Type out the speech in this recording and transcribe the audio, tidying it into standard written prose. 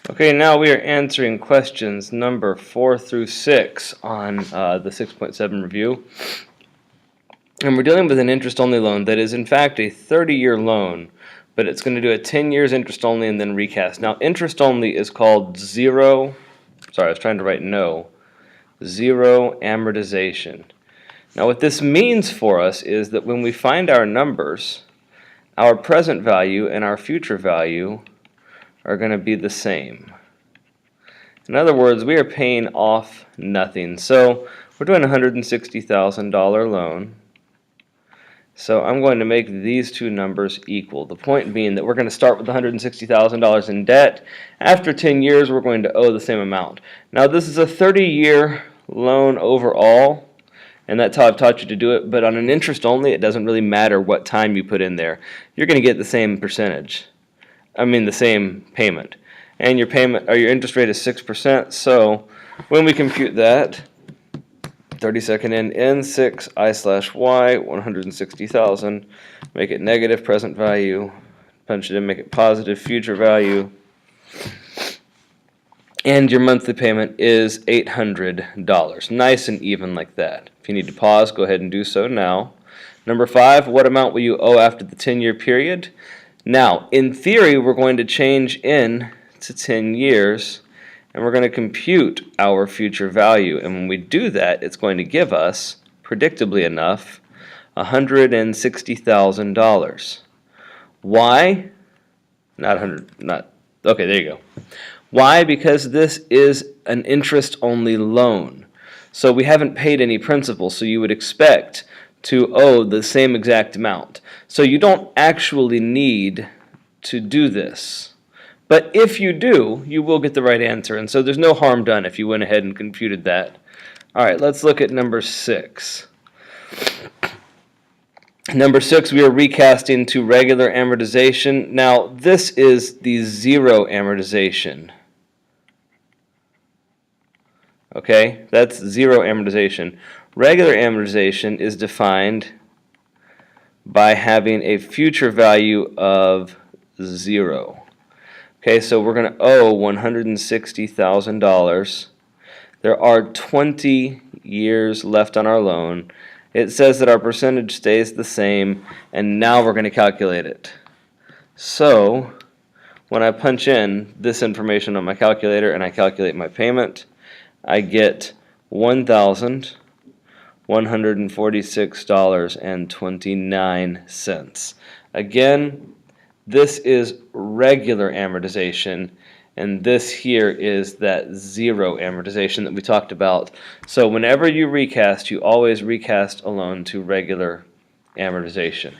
Okay, now we are answering questions number 4 through 6 on the 6.7 review. And we're dealing with an interest-only loan that is in fact a 30-year loan, but it's going to do a 10 years interest-only and then recast. Now, interest-only is called zero amortization. Now, what this means for us is that when we find our numbers, our present value and our future value are going to be the same. In other words, we are paying off nothing. So we're doing a $160,000 loan. So I'm going to make these two numbers equal. The point being that we're going to start with $160,000 in debt. After 10 years, we're going to owe the same amount. Now, this is a 30-year loan overall, and that's how I've taught you to do it. But on an interest only, it doesn't really matter what time you put in there. You're going to get the same percentage. The same payment. And your payment or your interest rate is 6%. So when we compute that, 32nd in N6 I/Y 160,000, make it negative present value, punch it in, make it positive future value, and your monthly payment is $800. Nice and even like that. If you need to pause, go ahead and do so now. Number 5, what amount will you owe after the 10-year period? Now, in theory, we're going to change in to 10 years, and we're going to compute our future value. And when we do that, it's going to give us, predictably enough, $160,000. Why? Okay, there you go. Why? Because this is an interest-only loan. So we haven't paid any principal, so you would expect to owe the same exact amount. So you don't actually need to do this. But if you do, you will get the right answer. And so there's no harm done if you went ahead and computed that. All right, let's look at number 6. Number 6, we are recasting to regular amortization. Now, this is the zero amortization. Okay, that's zero amortization. Regular amortization is defined by having a future value of 0. Okay, so we're going to owe $160,000. There are 20 years left on our loan. It says that our percentage stays the same, and now we're going to calculate it. So when I punch in this information on my calculator and I calculate my payment, I get $1,146.29. Again, this is regular amortization, and this here is that zero amortization that we talked about. So whenever you recast, you always recast a loan to regular amortization.